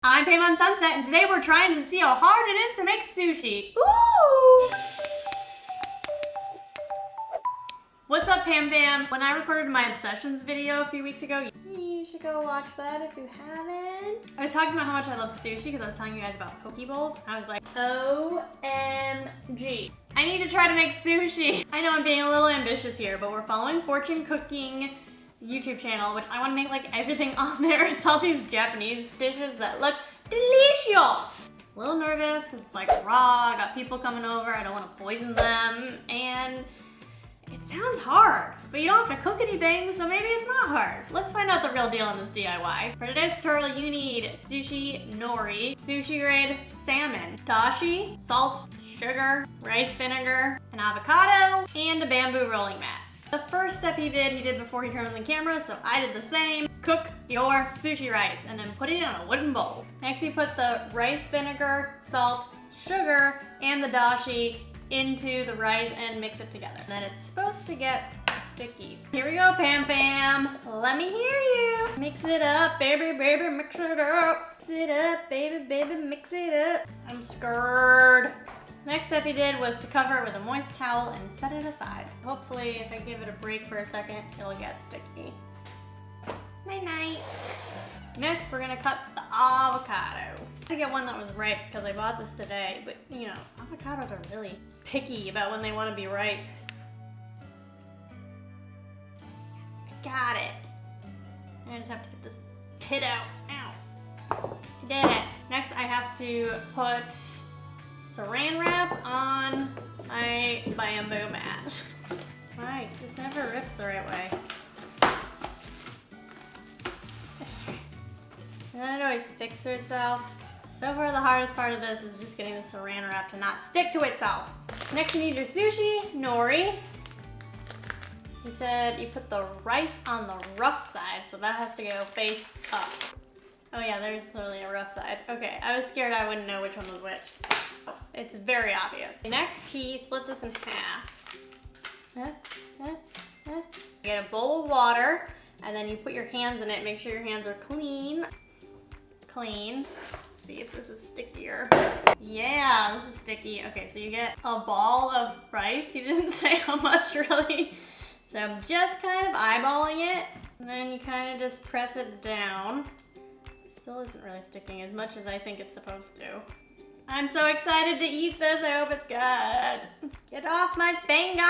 I'm PamOnSunset, and today we're trying to see how hard it is to make sushi. Ooh! What's up, Pam Bam? When I recorded my Obsessions video a few weeks ago, you should go watch that if you haven't. I was talking about how much I love sushi because I was telling you guys about poke bowls. I was like, OMG. I need to try to make sushi. I know I'm being a little ambitious here, but we're following Fortune Cooking YouTube channel, which I want to make like everything on there. It's all these Japanese dishes that look delicious. A little nervous because it's like raw, I got people coming over, I don't want to poison them, and it sounds hard, but you don't have to cook anything, so maybe it's not hard. Let's find out the real deal in this DIY. For today's tutorial, you need sushi nori, sushi grade salmon, dashi, salt, sugar, rice vinegar, an avocado, and a bamboo rolling mat. The first step he did before he turned on the camera, so I did the same. Cook your sushi rice and then put it in a wooden bowl. Next you put the rice vinegar, salt, sugar, and the dashi into the rice and mix it together. And then it's supposed to get sticky. Here we go, Pam Pam. Let me hear you. Mix it up, baby, baby, mix it up. Mix it up, baby, baby, mix it up. I'm scared. Next step he did was to cover it with a moist towel and set it aside. Hopefully, if I give it a break for a second, it'll get sticky. Night night. Next, we're gonna cut the avocado. I get one that was ripe because I bought this today, but you know, avocados are really picky about when they want to be ripe. I got it. I just have to get this pit out. Ow. I did it. Next, I have to put saran wrap on my bamboo mat. Right, this never rips the right way. And then it always sticks to itself. So far the hardest part of this is just getting the saran wrap to not stick to itself. Next you need your sushi nori. He said you put the rice on the rough side, so that has to go face up. Oh yeah, there's clearly a rough side. Okay, I was scared I wouldn't know which one was which. It's very obvious. Next, he split this in half. Get a bowl of water, and then you put your hands in it. Make sure your hands are clean. Clean. Let's see if this is stickier. Yeah, this is sticky. Okay, so you get a ball of rice. He didn't say how much, really. So I'm just kind of eyeballing it, and then you kind of just press it down. It still isn't really sticking as much as I think it's supposed to. I'm so excited to eat this. I hope it's good. Get off my finger.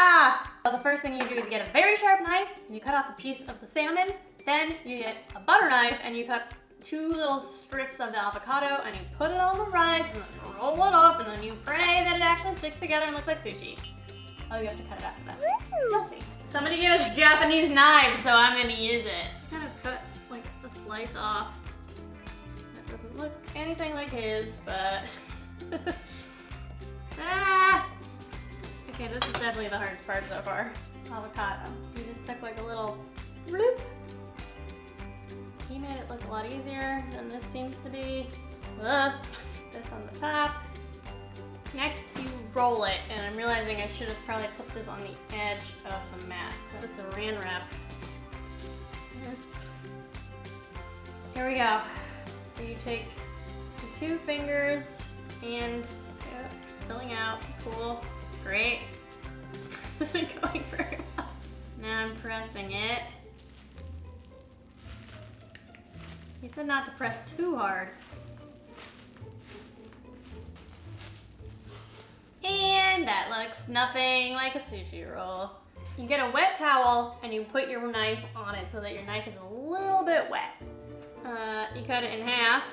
So the first thing you do is you get a very sharp knife and you cut off a piece of the salmon. Then you get a butter knife and you cut 2 little strips of the avocado and you put it on the rice and then you roll it up and then you pray that it actually sticks together and looks like sushi. Oh, you have to cut it after that. You'll see. Somebody gave us Japanese knives, so I'm gonna use it. Just kind of cut like a slice off. That doesn't look anything like his, but ah! Okay, this is definitely the hardest part so far. Avocado. You just took like a little bloop. He made it look a lot easier than this seems to be. This on the top. Next, you roll it, and I'm realizing I should have probably put this on the edge of the mat. So the saran wrap. Here we go. So you take your 2 fingers. And spilling out. Cool. Great. This isn't going very well. Now I'm pressing it. He said not to press too hard. And that looks nothing like a sushi roll. You get a wet towel and you put your knife on it so that your knife is a little bit wet. You cut it in half.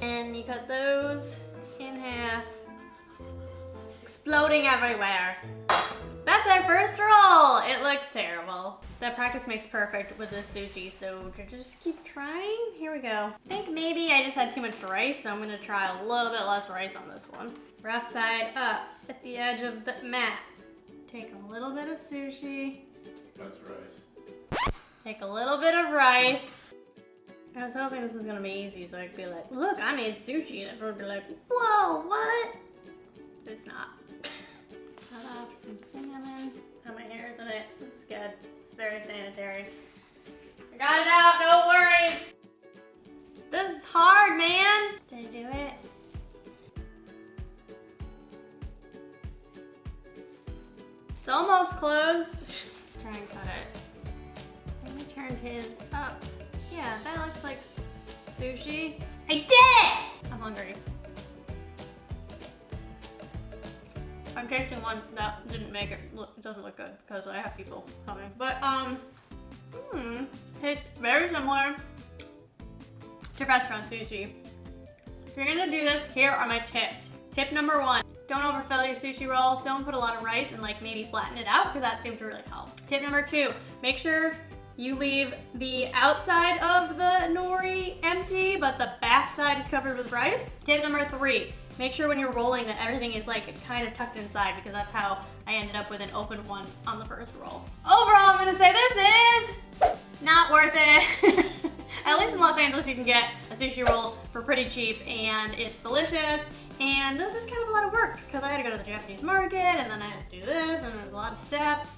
And you cut those in half, exploding everywhere. That's our first roll. It looks terrible. That practice makes perfect with this sushi, so just keep trying. Here we go. I think maybe I just had too much rice, so I'm gonna try a little bit less rice on this one. Rough side up at the edge of the mat. Take a little bit of sushi. That's rice. Take a little bit of rice. I was hoping this was gonna be easy so I could be like, look, I made sushi, and everyone would be like, whoa, what? But it's not. Cut off some salmon. Oh, my hair is in it. This is good. It's very sanitary. I got it out, no worries. It's almost closed. Let's try and cut it. I think we turned his up. Yeah, that looks like sushi. I did it! I'm hungry. I'm tasting one that didn't make it look, it doesn't look good because I have people coming. But tastes very similar to restaurant sushi. If you're gonna do this, here are my tips. Tip number 1, don't overfill your sushi roll. Don't put a lot of rice and like maybe flatten it out because that seemed to really help. Tip number 2, make sure you leave the outside of the nori empty, but the back side is covered with rice. Tip number 3, make sure when you're rolling that everything is like kind of tucked inside because that's how I ended up with an open one on the first roll. Overall, I'm gonna say this is not worth it. At least in Los Angeles you can get a sushi roll for pretty cheap and it's delicious. And this is kind of a lot of work because I had to go to the Japanese market and then I had to do this and there's a lot of steps.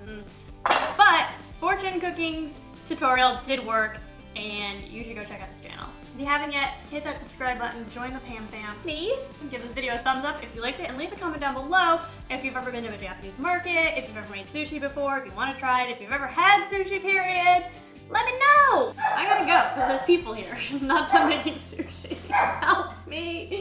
But Fortune Cooking's tutorial did work and you should go check out this channel. If you haven't yet, hit that subscribe button, join the Pam fam, please. Give this video a thumbs up if you liked it and leave a comment down below if you've ever been to a Japanese market, if you've ever made sushi before, if you want to try it, if you've ever had sushi period. Let me know! I gotta go because there's people here. I'm not done making sushi. Help me!